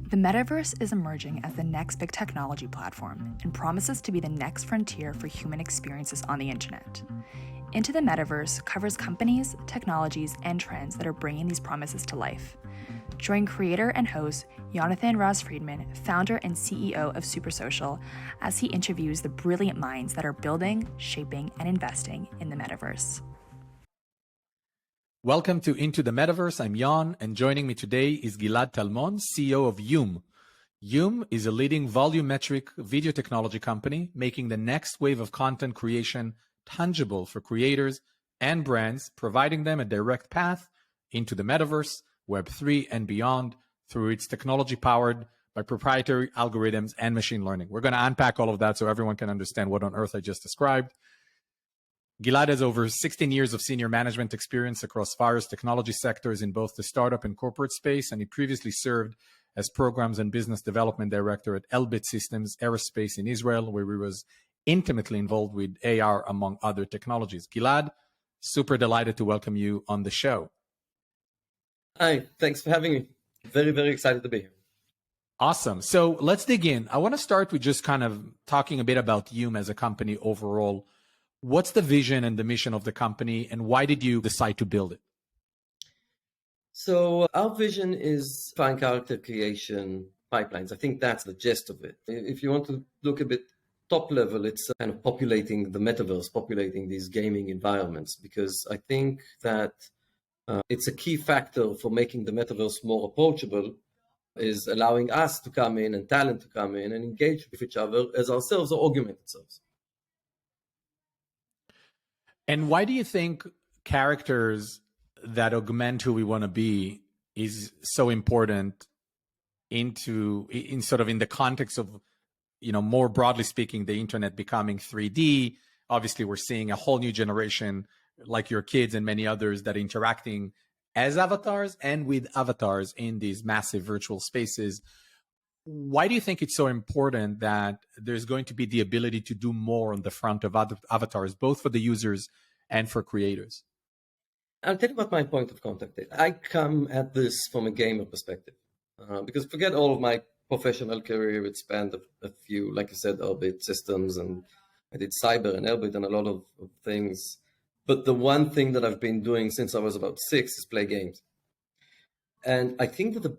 The Metaverse is emerging as the next big technology platform and promises to be the next frontier for human experiences on the internet. Into the Metaverse covers companies, technologies, and trends that are bringing these promises to life. Join creator and host Jonathan Ross-Friedman, founder and CEO of Supersocial, as he interviews the brilliant minds that are building, shaping, and investing in the Metaverse. Welcome to Into the Metaverse. I'm Jan, and joining me today is Gilad Talmon, CEO of YOOM. YOOM is a leading volumetric video technology company making the next wave of content creation tangible for creators and brands, providing them a direct path into the Metaverse, Web3, and beyond through its technology powered by proprietary algorithms and machine learning. We're going to unpack all of that so everyone can understand what on earth I just described. Gilad has over 16 years of senior management experience across various technology sectors in both the startup and corporate space, and he previously served as programs and business development director at Elbit Systems Aerospace in Israel, where he was intimately involved with AR, among other technologies. Gilad, super delighted to welcome you on the show. Hi, thanks for having me. Very, very excited to be here. Awesome. So let's dig in. I want to start with just kind of talking a bit about YOOM as a company overall. What's the vision and the mission of the company, and why did you decide to build it? So our vision is fine character creation pipelines. I think that's the gist of it. If you want to look a bit top level, it's kind of populating the metaverse, populating these gaming environments, because I think that it's a key factor for making the metaverse more approachable, is allowing us to come in and talent to come in and engage with each other as ourselves or augment ourselves. And why do you think characters that augment who we want to be is so important in sort of in the context of, you know, more broadly speaking, the internet becoming 3D? Obviously, we're seeing a whole new generation like your kids and many others that are interacting as avatars and with avatars in these massive virtual spaces. Why do you think it's so important that there's going to be the ability to do more on the front of other avatars, both for the users and for creators? I'll tell you what my point of contact is. I come at this from a gamer perspective, because forget all of my professional career. It spanned a few, like I said, Elbit Systems, and I did cyber and Elbit and a lot of things. But the one thing that I've been doing since I was about 6 is play games. And I think that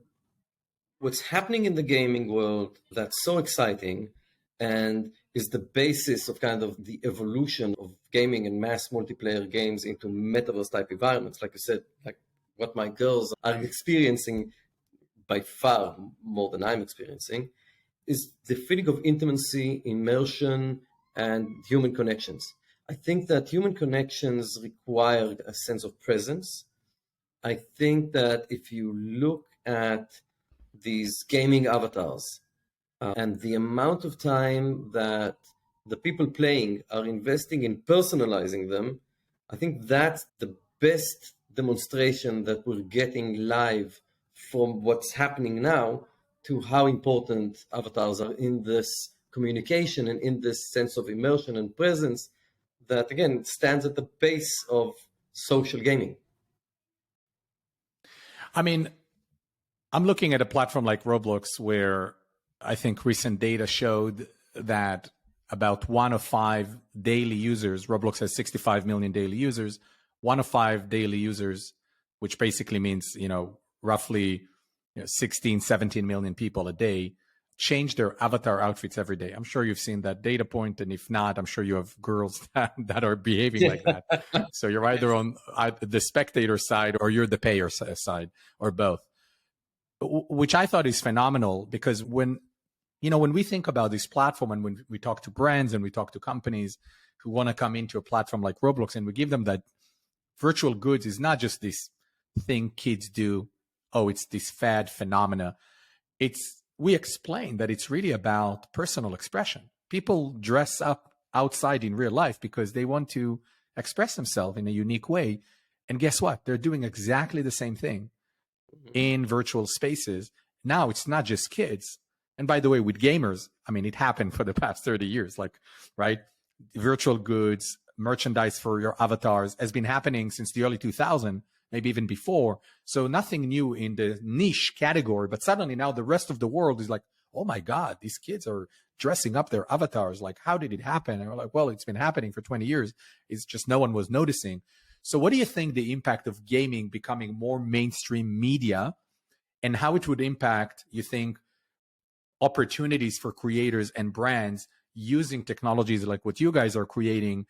what's happening in the gaming world that's so exciting and is the basis of kind of the evolution of gaming and mass multiplayer games into metaverse type environments. Like I said, like what my girls are experiencing by far more than I'm experiencing is the feeling of intimacy, immersion, and human connections. I think that human connections require a sense of presence. I think that if you look at these gaming avatars and the amount of time that the people playing are investing in personalizing them, I think that's the best demonstration that we're getting live from what's happening now to how important avatars are in this communication and in this sense of immersion and presence that, again, stands at the base of social gaming. I mean, I'm looking at a platform like Roblox, where I think recent data showed that about 1 of 5 daily users, Roblox has 65 million daily users, 1 of 5 daily users, which basically means, you know, roughly 16, 17 million people a day, change their avatar outfits every day. I'm sure you've seen that data point, and if not, I'm sure you have girls that are behaving like that. So you're either on the spectator side or you're the payer side, or both, which I thought is phenomenal, because when we think about this platform and when we talk to brands and we talk to companies who want to come into a platform like Roblox, and we give them that virtual goods is not just this thing kids do, oh, it's this fad phenomena. We explain that it's really about personal expression. People dress up outside in real life because they want to express themselves in a unique way. And guess what? They're doing exactly the same thing in virtual spaces. Now it's not just kids. And by the way, with gamers, I mean, it happened for the past 30 years, right? Virtual goods, merchandise for your avatars has been happening since the early 2000s maybe even before. So nothing new in the niche category, but suddenly now the rest of the world is like, oh my God, these kids are dressing up their avatars. Like, how did it happen? And we're like, well, it's been happening for 20 years. It's just no one was noticing. So what do you think the impact of gaming becoming more mainstream media, and how it would impact, you think, opportunities for creators and brands using technologies like what you guys are creating?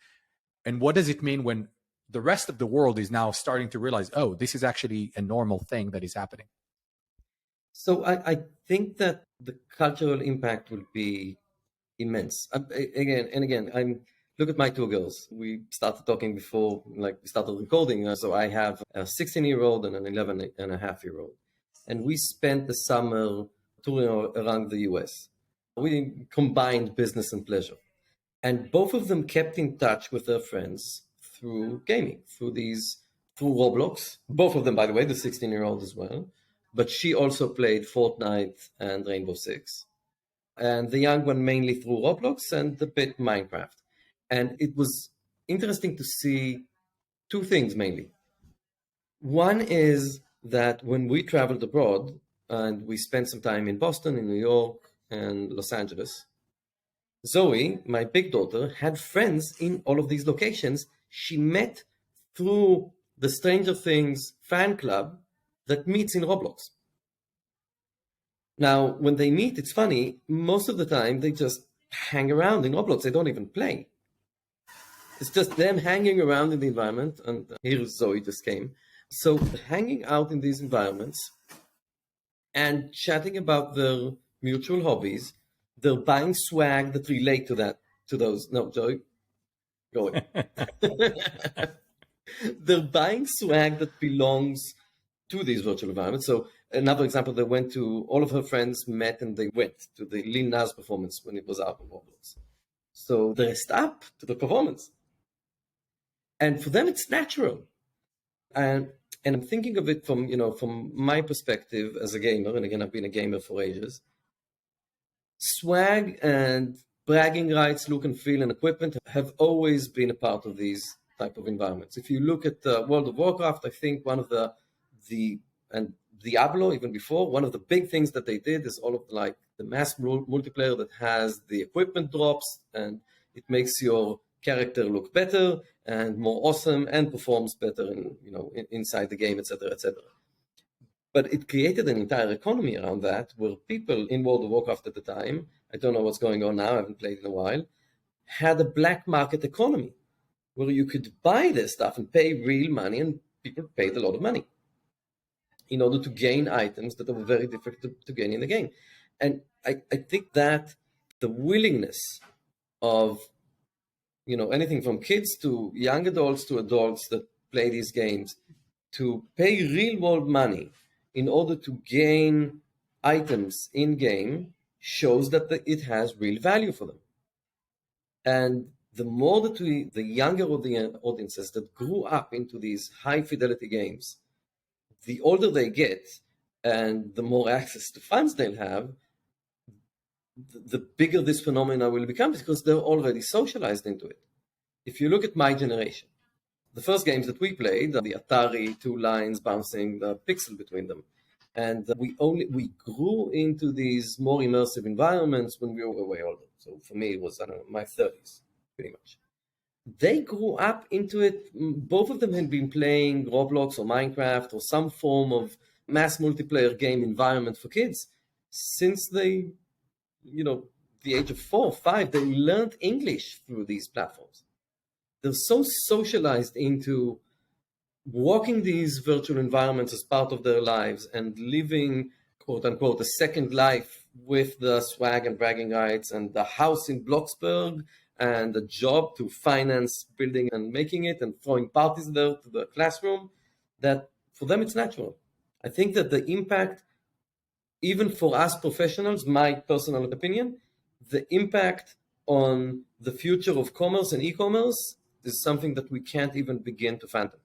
And what does it mean when the rest of the world is now starting to realize, oh, this is actually a normal thing that is happening? So I think that the cultural impact will be immense. Again, look at my two girls. We started talking before, like we started recording. So I have a 16-year-old and an 11-and-a-half-year-old. And we spent the summer touring around the US. We combined business and pleasure. And both of them kept in touch with their friends through gaming, through Roblox. Both of them, by the way, the 16-year-old as well. But she also played Fortnite and Rainbow Six. And the young one mainly through Roblox and a bit Minecraft. And it was interesting to see two things mainly. One is that when we traveled abroad, and we spent some time in Boston, in New York, and Los Angeles, Zoe, my big daughter, had friends in all of these locations. She met through the Stranger Things fan club that meets in Roblox. Now, when they meet, it's funny, most of the time they just hang around in Roblox. They don't even play. It's just them hanging around in the environment. And here Zoe just came. So hanging out in these environments and chatting about their mutual hobbies. They're buying swag that relate to those. No, Joey, go away. They're buying swag that belongs to these virtual environments. So another example, all of her friends met and they went to the Lil Nas performance when it was out on Roblox. So they dressed up to the performance. And for them, it's natural. And I'm thinking of it from my perspective as a gamer, and again, I've been a gamer for ages. Swag and bragging rights, look and feel, and equipment have always been a part of these type of environments. If you look at World of Warcraft, I think one of and Diablo, even before, one of the big things that they did is all of the mass multiplayer that has the equipment drops, and it makes your character look better and more awesome and performs better inside the game, etc., etc. But it created an entire economy around that, where people in World of Warcraft at the time, I don't know what's going on now, I haven't played in a while, had a black market economy where you could buy this stuff and pay real money, and people paid a lot of money in order to gain items that were very difficult to gain in the game. And I think that the willingness of anything from kids to young adults to adults that play these games to pay real world money in order to gain items in game shows that it has real value for them. And the more that the younger audiences that grew up into these high fidelity games, the older they get and the more access to funds they'll have, the bigger this phenomena will become, because they're already socialized into it. If you look at my generation, the first games that we played, the Atari, two lines bouncing, the pixel between them, and we grew into these more immersive environments when we were way older. So for me, it was, my 30s, pretty much. They grew up into it. Both of them had been playing Roblox or Minecraft or some form of mass multiplayer game environment for kids since the age of 4 or 5. They learned English through these platforms. They're so socialized into walking these virtual environments as part of their lives and living, quote unquote, a second life with the swag and bragging rights and the house in Bloxburg and a job to finance building and making it and throwing parties there to the classroom, that for them it's natural. I think that the impact, even for us professionals, my personal opinion, the impact on the future of commerce and e-commerce is something that we can't even begin to fathom.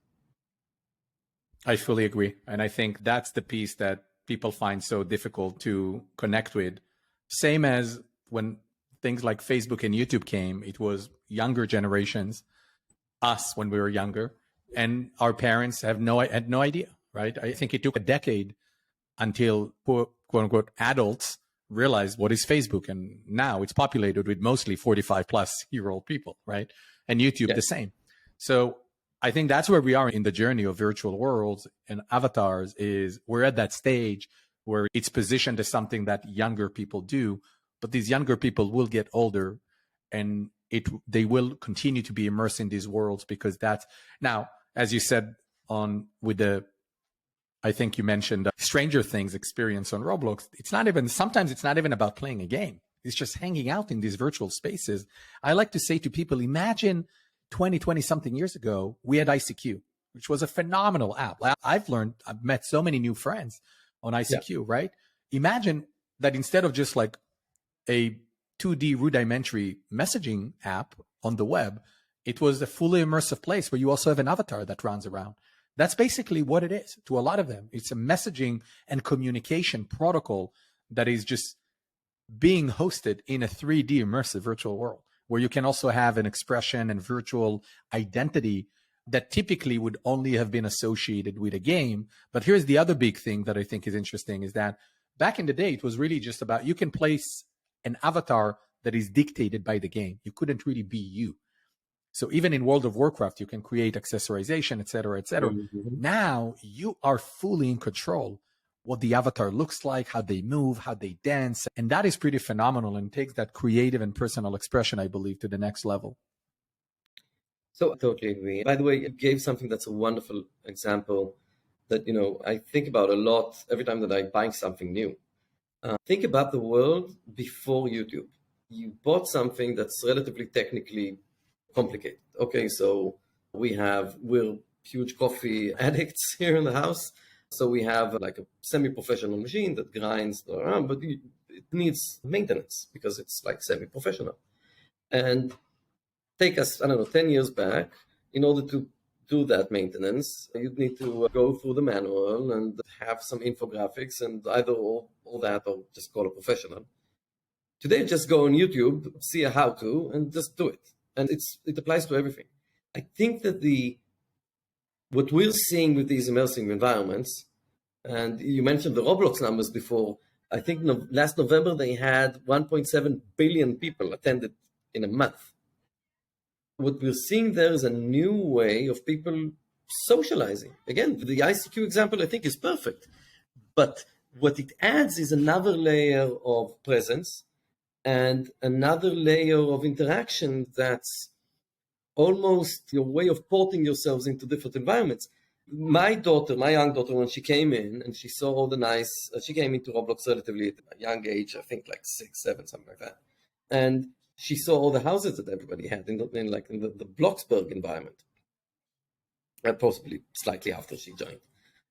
I fully agree. And I think that's the piece that people find so difficult to connect with. Same as when things like Facebook and YouTube came, it was younger generations, us when we were younger, And our parents had no idea, right? I think it took a decade until quote unquote adults realized what is Facebook. And now it's populated with mostly 45+ year old people, right? And YouTube the same. So I think that's where we are in the journey of virtual worlds and avatars. Is we're at that stage where it's positioned as something that younger people do, but these younger people will get older and they will continue to be immersed in these worlds, because that's now, as you said with the, I think you mentioned Stranger Things experience on Roblox. Sometimes it's not even about playing a game. It's just hanging out in these virtual spaces. I like to say to people, imagine 20 something years ago, we had ICQ, which was a phenomenal app. I've met so many new friends on ICQ, right? Imagine that instead of just like a 2D rudimentary messaging app on the web, it was a fully immersive place where you also have an avatar that runs around. That's basically what it is to a lot of them. It's a messaging and communication protocol that is just being hosted in a 3D immersive virtual world, where you can also have an expression and virtual identity that typically would only have been associated with a game. But here's the other big thing that I think is interesting, is that back in the day, it was really just about, you can place an avatar that is dictated by the game. You couldn't really be you. So even in World of Warcraft, you can create accessorization, et cetera, et cetera. Mm-hmm. Now you are fully in control what the avatar looks like, how they move, how they dance. And that is pretty phenomenal and takes that creative and personal expression, I believe, to the next level. So I totally agree. By the way, you gave something that's a wonderful example that, I think about a lot every time that I buy something new. Think about the world before YouTube. You bought something that's relatively technically complicated. Okay, so we're huge coffee addicts here in the house. So we have like a semi-professional machine that grinds around, but it needs maintenance because it's like semi-professional. And take us, 10 years back, in order to do that maintenance, you'd need to go through the manual and have some infographics and either all that or just call a professional. Today, just go on YouTube, see a how-to, and just do it. And it applies to everything. I think that what we're seeing with these immersive environments, and you mentioned the Roblox numbers before, I think last November they had 1.7 billion people attended in a month. What we're seeing there is a new way of people socializing. Again, the ICQ example I think is perfect. But what it adds is another layer of presence and another layer of interaction that's almost your way of porting yourselves into different environments. My young daughter, when she came in and she saw all the she came into Roblox relatively at a young age, I think like 6, 7, something like that. And she saw all the houses that everybody had in the Bloxburg environment, possibly slightly after she joined.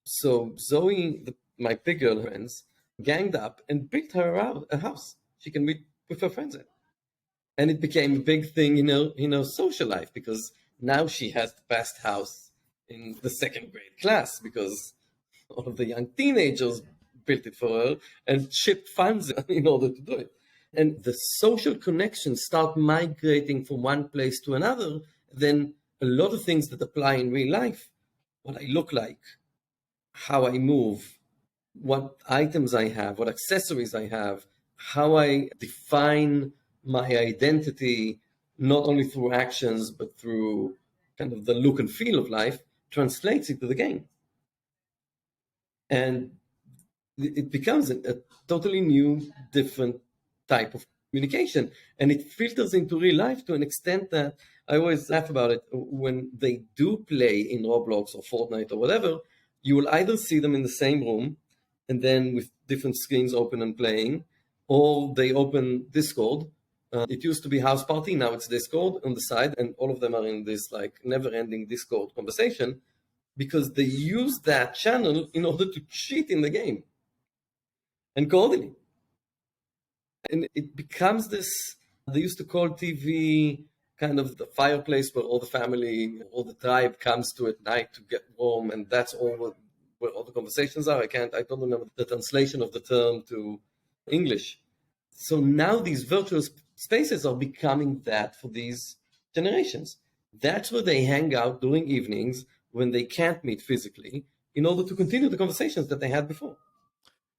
So Zoe, my big girl friends, ganged up and built her a house she can meet with her friends in. And it became a big thing in her social life, because now she has the best house in the 2nd grade class because all of the young teenagers built it for her and shipped funds in order to do it. And the social connections start migrating from one place to another. Then a lot of things that apply in real life, what I look like, how I move, what items I have, what accessories I have, how I define my identity, not only through actions, but through kind of the look and feel of life, translates into the game. And it becomes a totally new, different type of communication. And it filters into real life to an extent that I always laugh about it. When they do play in Roblox or Fortnite or whatever, you will either see them in the same room and then with different screens open and playing, or they open Discord. It used to be House Party, now it's Discord on the side, and all of them are in this like never-ending Discord conversation because they use that channel in order to cheat in the game and coordinate. And it becomes this, they used to call TV kind of the fireplace where all the family, all the tribe comes to at night to get warm, and that's all where all the conversations are. I don't remember the translation of the term to English. So now these virtual spaces are becoming that for these generations. That's where they hang out during evenings when they can't meet physically in order to continue the conversations that they had before.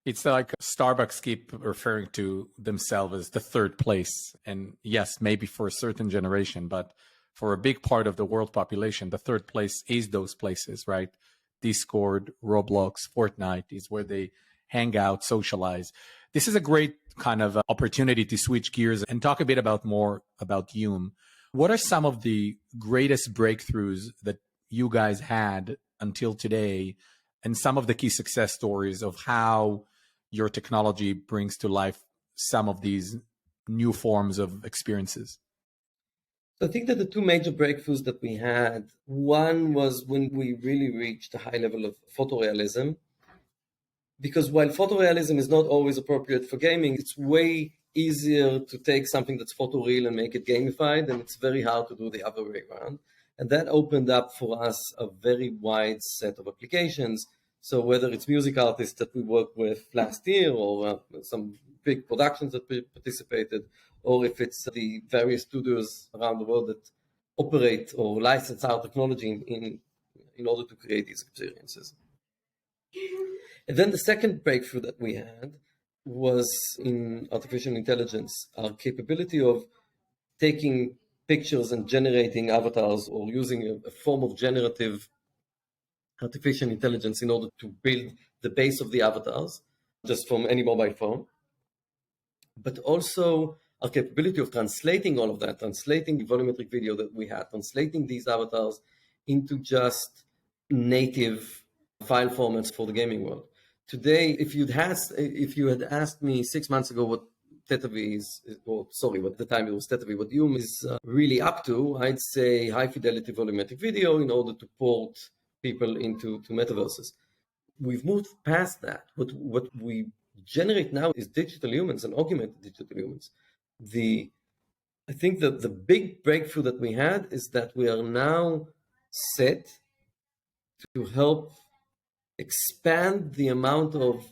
It's like Starbucks keep referring to themselves as the third place. And yes, maybe for a certain generation, but for a big part of the world population, the third place is those places, right? Discord, Roblox, Fortnite is where they hang out, socialize. This is a great kind of opportunity to switch gears and talk a bit more about YOOM. What are some of the greatest breakthroughs that you guys had until today, and some of the key success stories of how your technology brings to life some of these new forms of experiences? I think that the two major breakthroughs that we had, one was when we really reached a high level of photorealism. Because while photorealism is not always appropriate for gaming, it's way easier to take something that's photoreal and make it gamified, and it's very hard to do the other way around. And that opened up for us a very wide set of applications. So whether it's music artists that we worked with last year, or some big productions that we participated, or if it's the various studios around the world that operate or license our technology in order to create these experiences. And then the second breakthrough that we had was in artificial intelligence, our capability of taking pictures and generating avatars, or using a form of generative artificial intelligence in order to build the base of the avatars just from any mobile phone. But also our capability of translating all of that, translating the volumetric video that we had, translating these avatars into just native file formats for the gaming world. Today, if you had asked me 6 months ago what Tetavi is, at the time it was Tetavi, what YOOM is really up to, I'd say high fidelity volumetric video in order to port people into metaverses. We've moved past that. What we generate now is digital humans and augmented digital humans. I think that the big breakthrough that we had is that we are now set to help expand the amount of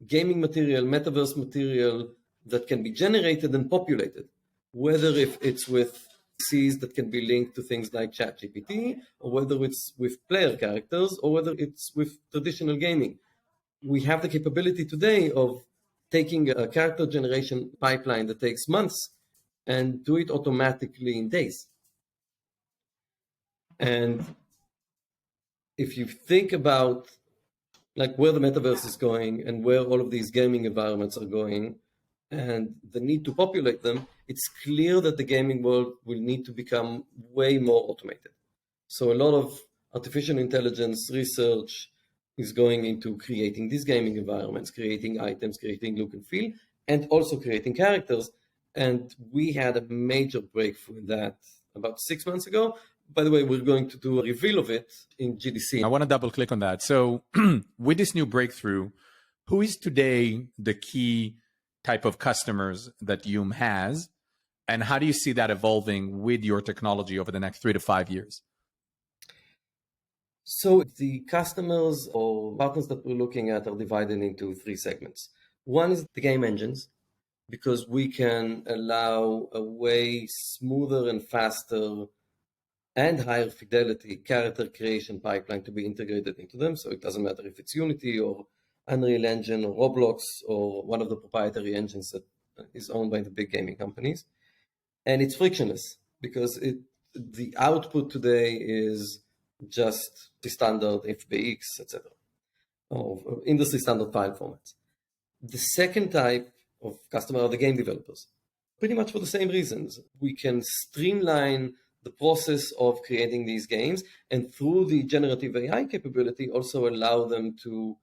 gaming material, metaverse material that can be generated and populated, whether if it's with Cs that can be linked to things like ChatGPT, or whether it's with player characters, or whether it's with traditional gaming. We have the capability today of taking a character generation pipeline that takes months and do it automatically in days. And if you think about like where the metaverse is going and where all of these gaming environments are going and the need to populate them, it's clear that the gaming world will need to become way more automated. So a lot of artificial intelligence research is going into creating these gaming environments, creating items, creating look and feel, and also creating characters. And we had a major breakthrough in that about 6 months ago. By the way, we're going to do a reveal of it in GDC. I want to double click on that. So with this new breakthrough, who is today the key type of customers that YOOM has? And how do you see that evolving with your technology over the next 3 to 5 years? So the customers or partners that we're looking at are divided into 3 segments. One is the game engines, because we can allow a way smoother and faster and higher fidelity character creation pipeline to be integrated into them. So it doesn't matter if it's Unity or Unreal Engine or Roblox or one of the proprietary engines that is owned by the big gaming companies. And it's frictionless because the output today is just the standard FBX, etc., or industry standard file formats. The second type of customer are the game developers, pretty much for the same reasons. We can streamline the process of creating these games, and through the generative AI capability, also allow them to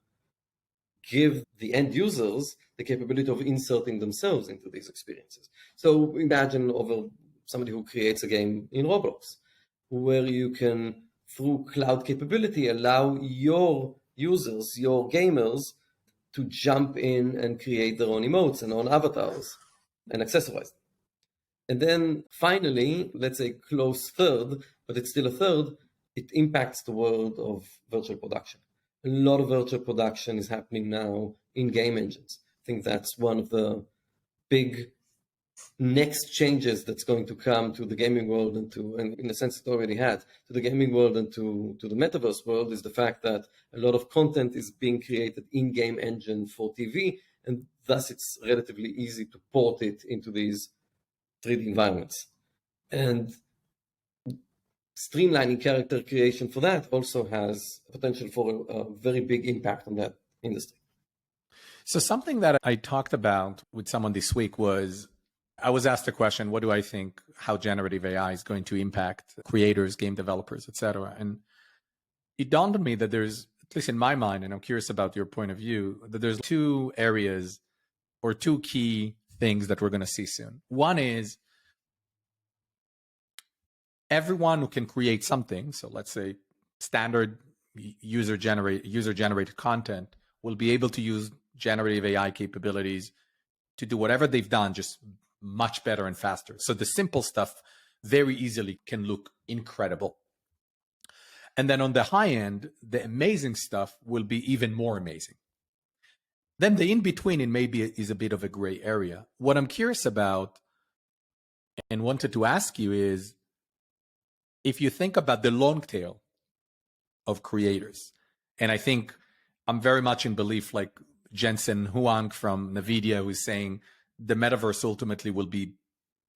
give the end users the capability of inserting themselves into these experiences. So imagine over somebody who creates a game in Roblox, where you can, through cloud capability, allow your users, your gamers, to jump in and create their own emotes and own avatars and accessorize them. And then finally, let's say close third, but it's still a third, it impacts the world of virtual production. A lot of virtual production is happening now in game engines. I think that's one of the big next changes that's going to come to the gaming world and in a sense it already had, to the gaming world and to the metaverse world, is the fact that a lot of content is being created in-game engine for TV, and thus it's relatively easy to port it into these 3D environments. And streamlining character creation for that also has potential for a very big impact on that industry. So something that I talked about with someone this week was, I was asked the question, what do I think how generative AI is going to impact creators, game developers, etc. And it dawned on me that there's, at least in my mind, and I'm curious about your point of view, that there's two areas or two key things that we're going to see soon. One is everyone who can create something, so let's say standard user-generated content, will be able to use generative AI capabilities to do whatever they've done, just much better and faster. So the simple stuff very easily can look incredible. And then on the high end, the amazing stuff will be even more amazing. Then the in-between, it maybe is a bit of a gray area. What I'm curious about and wanted to ask you is, if you think about the long tail of creators, and I think I'm very much in belief, like Jensen Huang from NVIDIA, who's saying the metaverse ultimately will be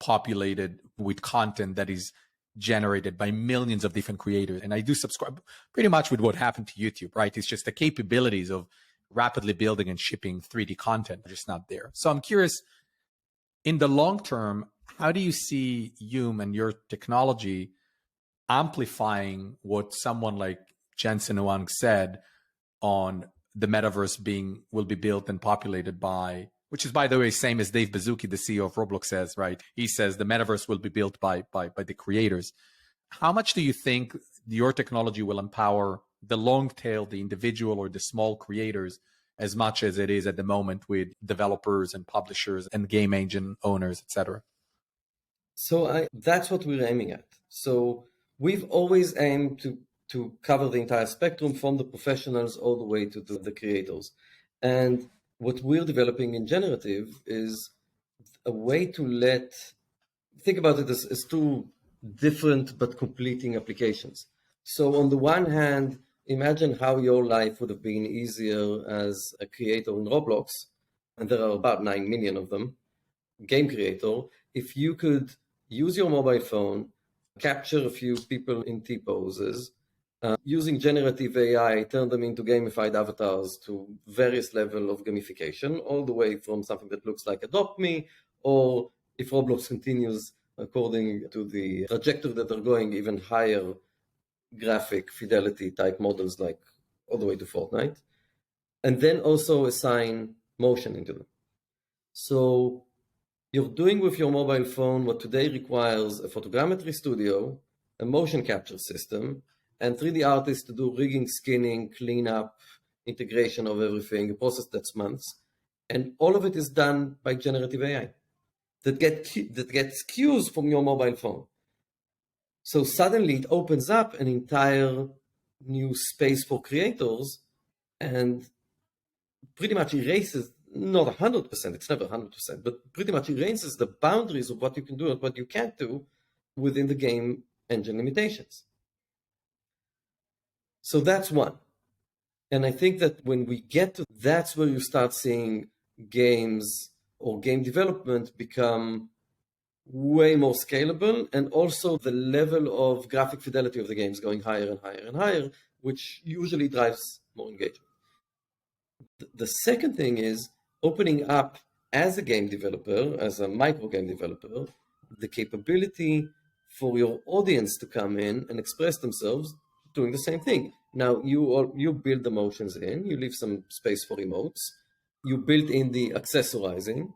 populated with content that is generated by millions of different creators. And I do subscribe pretty much with what happened to YouTube, right? It's just the capabilities of rapidly building and shipping 3D content are just not there. So I'm curious, in the long term, how do you see YOOM and your technology amplifying what someone like Jensen Huang said on the metaverse will be built and populated by, which is, by the way, same as Dave Baszucki, the CEO of Roblox, says, right? He says the metaverse will be built by the creators. How much do you think your technology will empower the long tail, the individual or the small creators, as much as it is at the moment with developers and publishers and game engine owners, etc.? So that's what we're aiming at. So we've always aimed to cover the entire spectrum, from the professionals all the way to the creators. And what we're developing in generative is a way to think about it as two different but completing applications. So on the one hand, imagine how your life would have been easier as a creator in Roblox, and there are about 9 million of them, game creator, if you could use your mobile phone, capture a few people in T-poses, using generative AI, turn them into gamified avatars to various level of gamification, all the way from something that looks like Adopt Me, or if Roblox continues according to the trajectory that they're going, even higher graphic fidelity type models, like all the way to Fortnite, and then also assign motion into them. So you're doing with your mobile phone what today requires a photogrammetry studio, a motion capture system, and 3D artists to do rigging, skinning, cleanup, integration of everything, a process that's months. And all of it is done by generative AI that gets cues from your mobile phone. So suddenly it opens up an entire new space for creators and pretty much erases, not 100%, it's never 100%, but pretty much erases the boundaries of what you can do and what you can't do within the game engine limitations. So that's one. And I think that when we get to that's where you start seeing games or game development become way more scalable, and also the level of graphic fidelity of the games going higher and higher and higher, which usually drives more engagement. The second thing is opening up, as a game developer, as a micro game developer, the capability for your audience to come in and express themselves doing the same thing. Now, you build the motions in, you leave some space for emotes, you build in the accessorizing,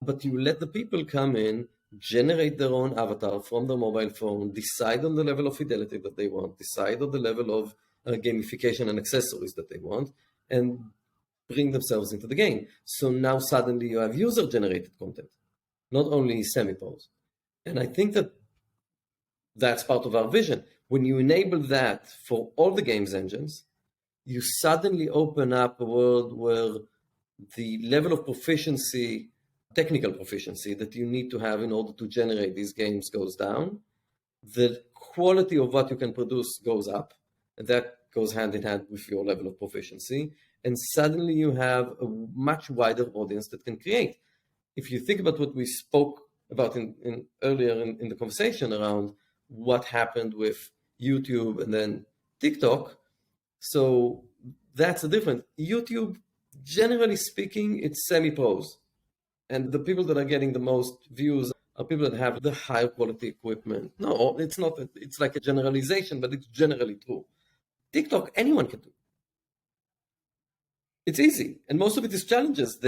but you let the people come in, generate their own avatar from their mobile phone, decide on the level of fidelity that they want, decide on the level of gamification and accessories that they want, and bring themselves into the game. So now suddenly you have user-generated content, not only semi-pose. And I think that that's part of our vision. When you enable that for all the games engines, you suddenly open up a world where the level of proficiency technical proficiency that you need to have in order to generate these games goes down, the quality of what you can produce goes up, and that goes hand in hand with your level of proficiency. And suddenly you have a much wider audience that can create. If you think about what we spoke about earlier in the conversation around what happened with YouTube and then TikTok, so that's the difference. YouTube, generally speaking, it's semi-pros. And the people that are getting the most views are people that have the higher quality equipment. No, it's not. It's like a generalization, but it's generally true. TikTok, anyone can do. It's easy. And most of it is challenges.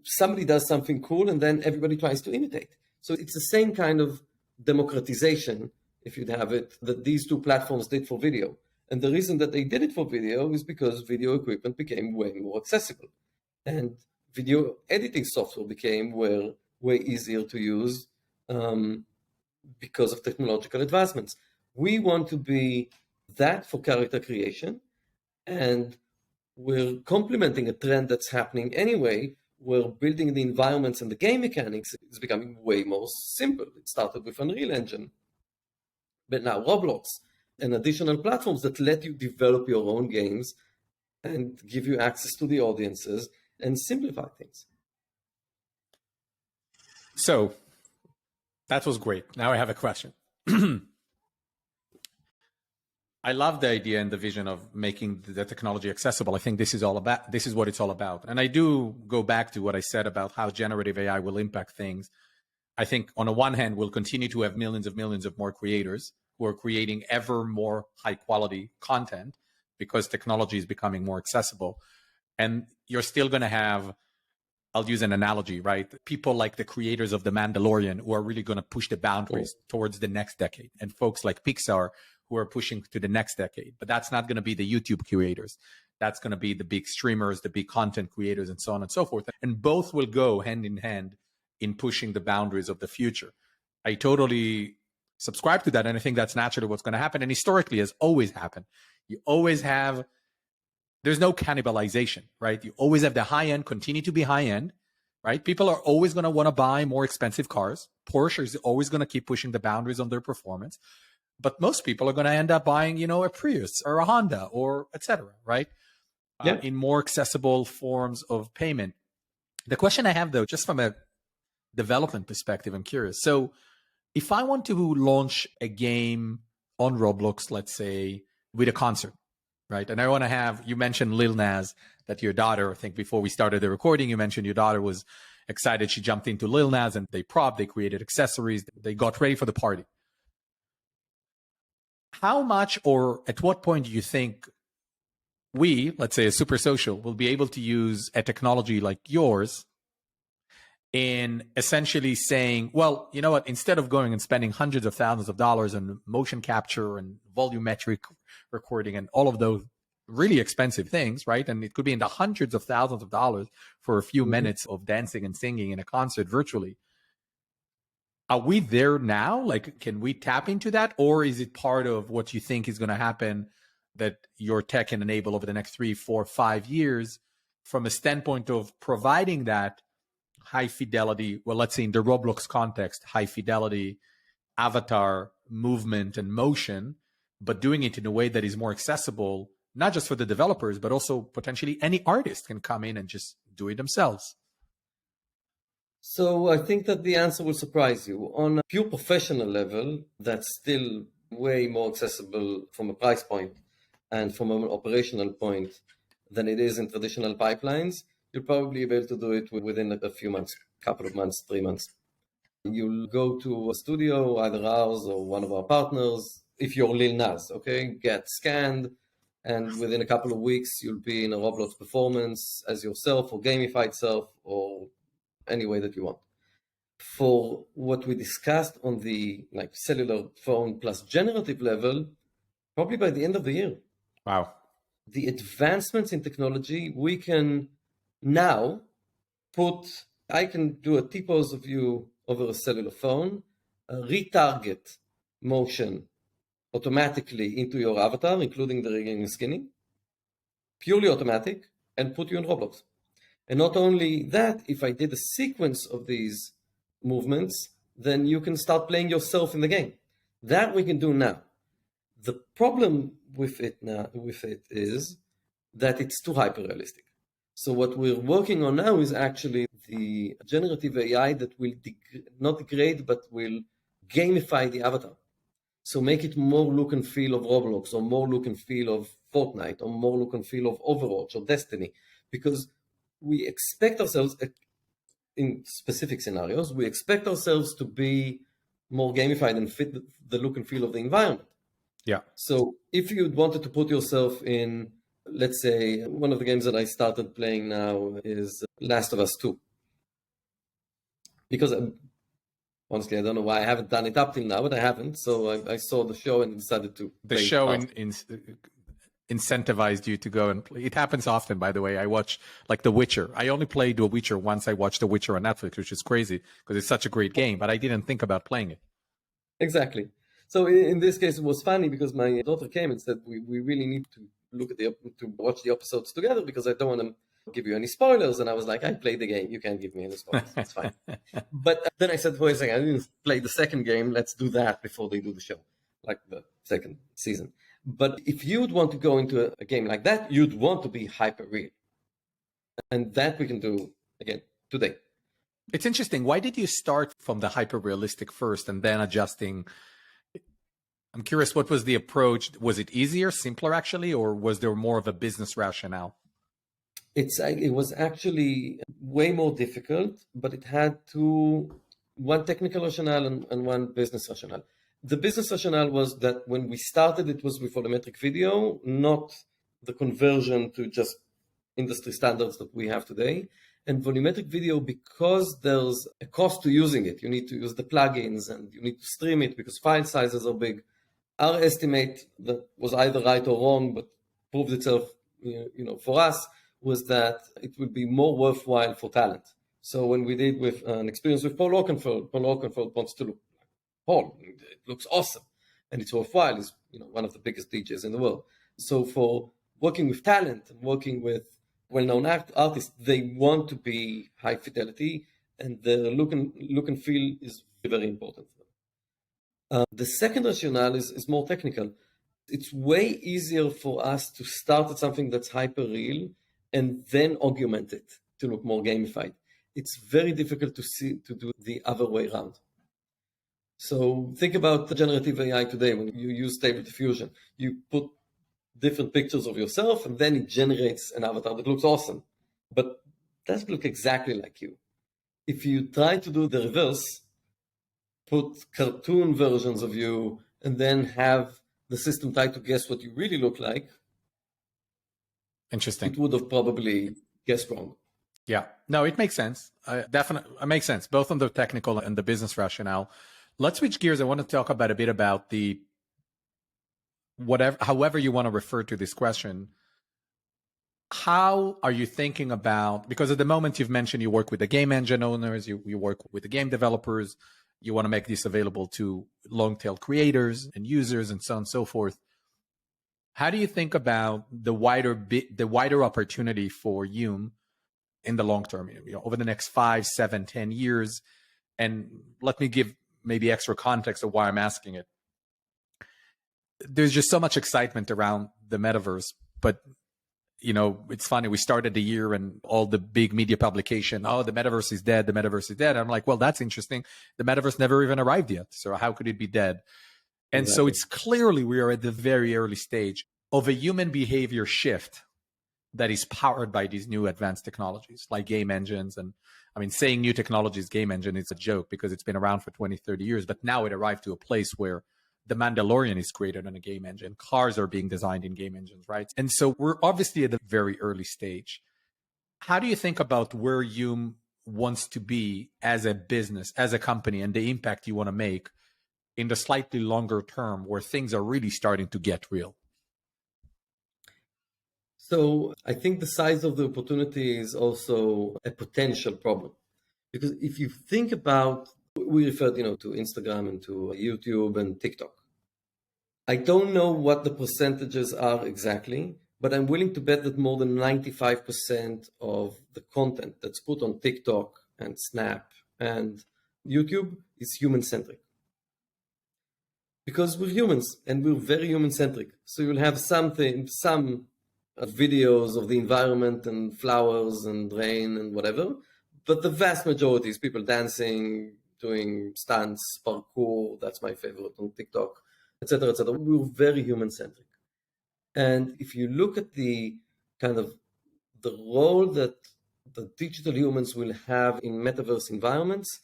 Somebody does something cool and then everybody tries to imitate. So it's the same kind of democratization, if you'd have it, that these two platforms did for video. And the reason that they did it for video is because video equipment became way more accessible. And video editing software became way easier to use because of technological advancements. We want to be that for character creation, and we're complementing a trend that's happening anyway. We're building the environments and the game mechanics is becoming way more simple. It started with Unreal Engine, but now Roblox and additional platforms that let you develop your own games and give you access to the audiences and simplify things. So that was great. Now I have a question. I love the idea and the vision of making the technology accessible. I think this is what it's all about. And I do go back to what I said about how generative AI will impact things. I think on the one hand, we'll continue to have millions of more creators who are creating ever more high quality content because technology is becoming more accessible. And you're still going to have, I'll use an analogy, right? People like the creators of The Mandalorian who are really going to push the boundaries towards the next decade, and folks like Pixar who are pushing to the next decade. But that's not going to be the YouTube creators. That's going to be the big streamers, the big content creators, and so on and so forth. And both will go hand in hand in pushing the boundaries of the future. I totally subscribe to that. And I think that's naturally what's going to happen. And historically has always happened. You always have, there's no cannibalization, right? You always have the high end continue to be high end, right? People are always going to want to buy more expensive cars. Porsche is always going to keep pushing the boundaries on their performance. But most people are going to end up buying, a Prius or a Honda or et cetera, right? Yeah. In more accessible forms of payment. The question I have, though, just from a development perspective, I'm curious. So if I want to launch a game on Roblox, let's say, with a concert, right? And I want to have, you mentioned Lil Nas, that your daughter, I think before we started the recording, you mentioned your daughter was excited. She jumped into Lil Nas and they created accessories. They got ready for the party. How much or at what point do you think we, let's say a Super Social, will be able to use a technology like yours in essentially saying, well, you know what, instead of going and spending hundreds of thousands of dollars on motion capture and volumetric recording and all of those really expensive things, right? And it could be in the hundreds of thousands of dollars for a few minutes of dancing and singing in a concert virtually. Are we there now? Like, can we tap into that? Or is it part of what you think is going to happen that your tech can enable over the next 3, 4, 5 years from a standpoint of providing that high fidelity, well, let's say in the Roblox context, high fidelity avatar movement and motion, but doing it in a way that is more accessible, not just for the developers, but also potentially any artist can come in and just do it themselves? So I think that the answer will surprise you. On a pure professional level, that's still way more accessible from a price point and from an operational point than it is in traditional pipelines. You'll probably be able to do it within a few months, couple of months, 3 months. You'll go to a studio, either ours or one of our partners. If you're Lil Nas, okay, get scanned, and within a couple of weeks, you'll be in a Roblox performance as yourself or gamified self or any way that you want. For what we discussed on the cellular phone plus generative level, probably by the end of the year. Wow. The advancements in technology, we can now I can do a T-pose of you over a cellular phone, retarget motion automatically into your avatar, including the rigging and skinning, purely automatic, and put you in Roblox. And not only that, if I did a sequence of these movements, then you can start playing yourself in the game. That we can do now. The problem with it is that it's too hyper-realistic. So what we're working on now is actually the generative AI that will not degrade, but will gamify the avatar. So make it more look and feel of Roblox, or more look and feel of Fortnite, or more look and feel of Overwatch or Destiny. Because we expect ourselves, in specific scenarios, we expect ourselves to be more gamified and fit the look and feel of the environment. Yeah. So if you wanted to put yourself in, let's say, one of the games that I started playing now is Last of Us 2. Because honestly, I don't know why I haven't done it up till now, but I haven't. So I saw the show and decided to The play show it incentivized you to go and play. It happens often, by the way. I watch like The Witcher. I only played The Witcher once. I watched The Witcher on Netflix, which is crazy because it's such a great game, but I didn't think about playing it. Exactly. So in this case, it was funny because my daughter came and said, we really need to to watch the episodes together because I don't want to give you any spoilers. And I was like, I played the game. You can't give me any spoilers. It's fine. But then I said, wait a second, I didn't play the second game. Let's do that before they do the show, like the second season. But if you'd want to go into a game like that, you'd want to be hyper real. And that we can do, again, today. It's interesting. Why did you start from the hyper realistic first and then adjusting? I'm curious, what was the approach? Was it easier, simpler actually, or was there more of a business rationale? It was actually way more difficult, but it had one technical rationale and one business rationale. The business rationale was that when we started, it was with volumetric video, not the conversion to just industry standards that we have today. And volumetric video, because there's a cost to using it, you need to use the plugins and you need to stream it because file sizes are big. Our estimate that was either right or wrong, but proved itself, for us, was that it would be more worthwhile for talent. So when we did with an experience with Paul Oakenfold wants to look like Paul. It looks awesome, and it's worthwhile. He's one of the biggest DJs in the world. So for working with talent and working with well-known artists, they want to be high fidelity, and the look and feel is very important. The second rationale is more technical. It's way easier for us to start at something that's hyper real and then augment it to look more gamified. It's very difficult to do the other way around. So think about the generative AI today. When you use Stable Diffusion, you put different pictures of yourself and then it generates an avatar that looks awesome, but doesn't look exactly like you. If you try to do the reverse, put cartoon versions of you and then have the system try to guess what you really look like, interesting, it would have probably guessed wrong. Yeah, no, it makes sense. Definitely, it makes sense, both on the technical and the business rationale. Let's switch gears. I want to talk about a bit about the however you want to refer to this question. How are you thinking about, because at the moment you've mentioned you work with the game engine owners, you work with the game developers, you want to make this available to long tail creators and users and so on and so forth. How do you think about the wider opportunity for YOOM in the long term, over the next 5, 7, 10 years? And let me give maybe extra context of why I'm asking it. There's just so much excitement around the metaverse, but it's funny. We started the year and all the big media publication, the metaverse is dead. The metaverse is dead. I'm like, well, that's interesting. The metaverse never even arrived yet. So how could it be dead? And exactly. So it's clearly we are at the very early stage of a human behavior shift that is powered by these new advanced technologies like game engines. And I mean, saying new technologies, game engine, is a joke because it's been around for 20, 30 years. But now it arrived to a place where the Mandalorian is created on a game engine. Cars are being designed in game engines, right? And so we're obviously at the very early stage. How do you think about where YOOM wants to be as a business, as a company, and the impact you want to make in the slightly longer term where things are really starting to get real? So I think the size of the opportunity is also a potential problem. Because if you think about, we referred to Instagram and to YouTube and TikTok. I don't know what the percentages are exactly, but I'm willing to bet that more than 95% of the content that's put on TikTok and Snap and YouTube is human-centric. Because we're humans and we're very human-centric. So you'll have some videos of the environment and flowers and rain and whatever, but the vast majority is people dancing, doing stunts, parkour, that's my favorite on TikTok, etc., etc. We're very human-centric. And if you look at the kind of the role that the digital humans will have in metaverse environments,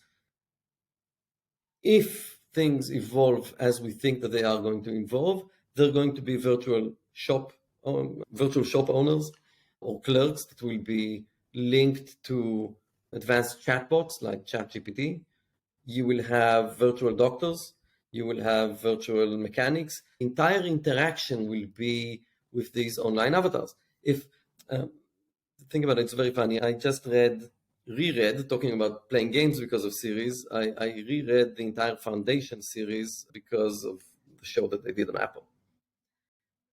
if things evolve as we think that they are going to evolve, they're going to be virtual shop owners or clerks that will be linked to advanced chatbots like ChatGPT. You will have virtual doctors. You will have virtual mechanics. Entire interaction will be with these online avatars. If think about it, it's very funny. I just reread, talking about playing games because of series, I reread the entire Foundation series because of the show that they did on Apple.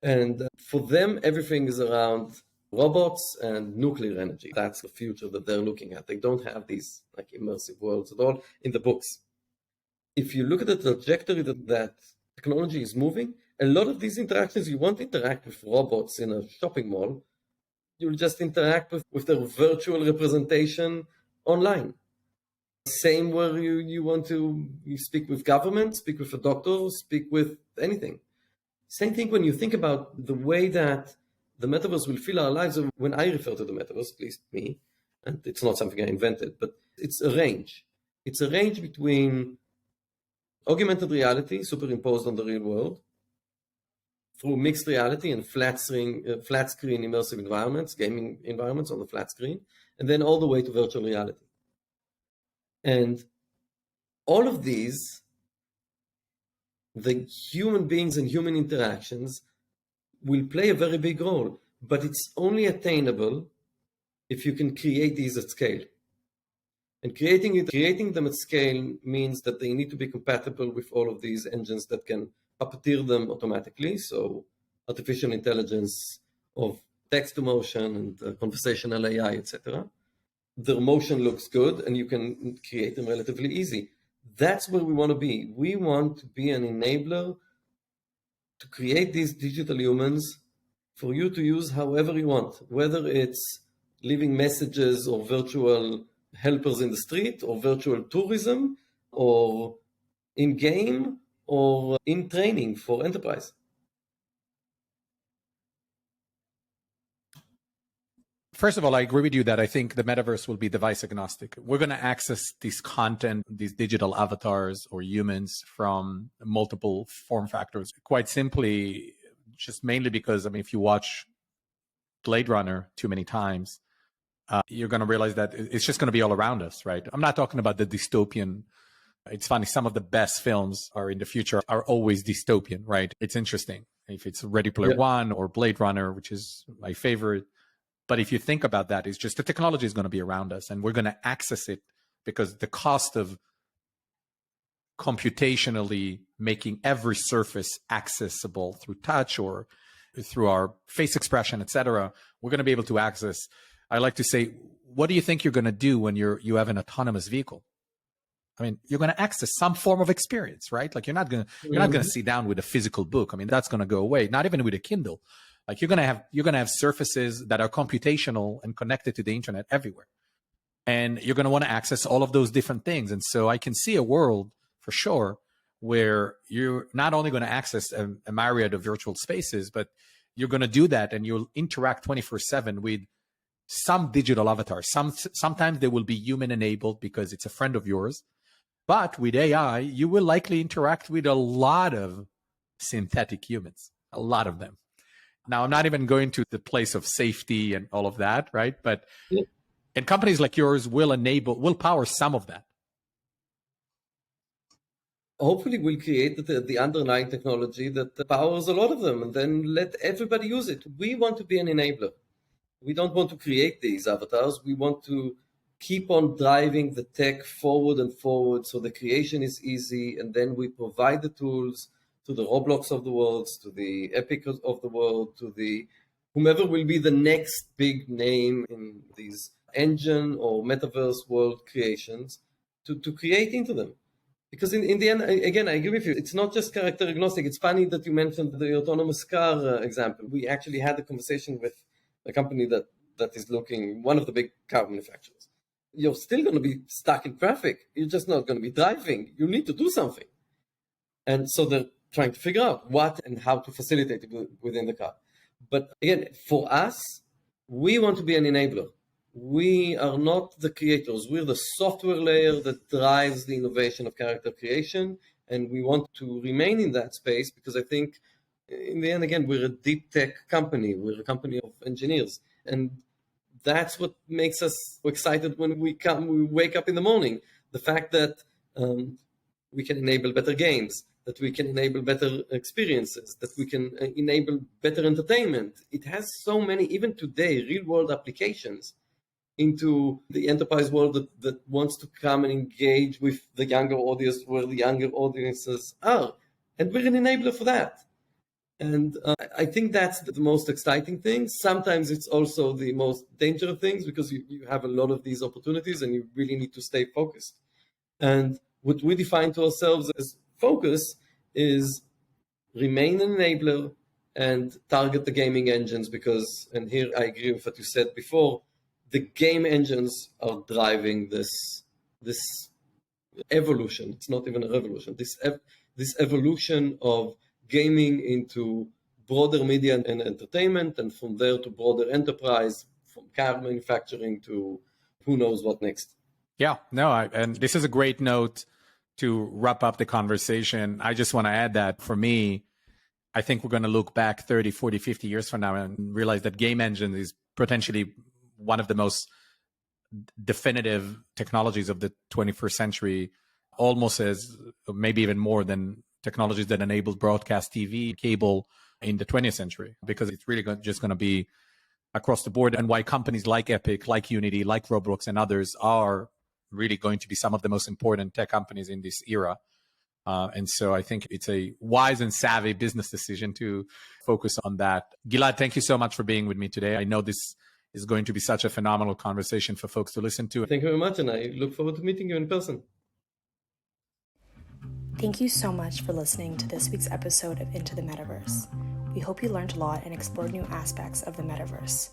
And for them, everything is around robots and nuclear energy. That's the future that they're looking at. They don't have these like immersive worlds at all in the books. If you look at the trajectory that technology is moving, a lot of these interactions, you won't interact with robots in a shopping mall. You'll just interact with their virtual representation online. Same where you want to speak with government, speak with a doctor, speak with anything. Same thing when you think about the way that the metaverse will fill our lives. When I refer to the metaverse, at least me, and it's not something I invented, but it's a range. It's a range between augmented reality superimposed on the real world, through mixed reality and flat screen immersive environments, gaming environments on the flat screen, and then all the way to virtual reality. And all of these, the human beings and human interactions will play a very big role, but it's only attainable if you can create these at scale. And creating them at scale means that they need to be compatible with all of these engines that can puppeteer them automatically. So artificial intelligence of text to motion and conversational AI, etc. Their motion looks good and you can create them relatively easy. That's where we want to be. We want to be an enabler to create these digital humans for you to use however you want, whether it's leaving messages or virtual helpers in the street or virtual tourism or in game or in training for enterprise. First of all, I agree with you that I think the metaverse will be device agnostic. We're going to access this content, these digital avatars or humans from multiple form factors. Quite simply, just mainly because, I mean, if you watch Blade Runner too many times, you're going to realize that it's just going to be all around us, right? I'm not talking about the dystopian. It's funny, some of the best films are in the future are always dystopian, right? It's interesting. If it's Ready Player One or Blade Runner, which is my favorite. But if you think about that, it's just the technology is going to be around us and we're going to access it because the cost of computationally making every surface accessible through touch or through our face expression, etc., we're going to be able to access. I like to say, what do you think you're going to do when you have an autonomous vehicle? I mean, you're going to access some form of experience, right? Like you're not going to sit down with a physical book. I mean, that's going to go away. Not even with a Kindle. Like you're going to have surfaces that are computational and connected to the internet everywhere. And you're going to want to access all of those different things. And so I can see a world for sure where you're not only going to access a myriad of virtual spaces, but you're going to do that and you'll interact 24/7 with some digital avatar. Sometimes they will be human enabled because it's a friend of yours. But with AI, you will likely interact with a lot of synthetic humans, a lot of them. Now, I'm not even going to the place of safety and all of that, right? But and companies like yours will power some of that. Hopefully we'll create the underlying technology that powers a lot of them and then let everybody use it. We want to be an enabler. We don't want to create these avatars. We want to keep on driving the tech forward and forward so the creation is easy, and then we provide the tools to the Roblox of the world, to the Epic of the world, to the whomever will be the next big name in these engine or metaverse world creations to create into them. Because in the end, again, I agree with you, it's not just character agnostic. It's funny that you mentioned the autonomous car example. We actually had a conversation with a company that is looking, one of the big car manufacturers. You're still going to be stuck in traffic. You're just not going to be driving. You need to do something. And so they're trying to figure out what and how to facilitate it within the car. But again, for us, we want to be an enabler. We are not the creators. We're the software layer that drives the innovation of character creation. And we want to remain in that space because I think in the end, again, we're a deep tech company. We're a company of engineers. And that's what makes us excited when we wake up in the morning. The fact that we can enable better games, that we can enable better experiences, that we can enable better entertainment. It has so many, even today, real world applications into the enterprise world that wants to come and engage with the younger audience where the younger audiences are. And we're an enabler for that. And I think that's the most exciting thing. Sometimes it's also the most dangerous things because you have a lot of these opportunities and you really need to stay focused. And what we define to ourselves as focus is remain an enabler and target the gaming engines because, and here I agree with what you said before, the game engines are driving this evolution. It's not even a revolution. This evolution of gaming into broader media and entertainment, and from there to broader enterprise, from car manufacturing to who knows what next. Yeah, no, and this is a great note to wrap up the conversation. I just want to add that for me, I think we're going to look back 30, 40, 50 years from now and realize that game engine is potentially one of the most definitive technologies of the 21st century, almost as maybe even more than technologies that enabled broadcast TV, cable in the 20th century, because it's really just going to be across the board, and why companies like Epic, like Unity, like Roblox and others are really going to be some of the most important tech companies in this era. And so I think it's a wise and savvy business decision to focus on that. Gilad, thank you so much for being with me today. I know this is going to be such a phenomenal conversation for folks to listen to. Thank you very much, and I look forward to meeting you in person. Thank you so much for listening to this week's episode of Into the Metaverse. We hope you learned a lot and explored new aspects of the Metaverse.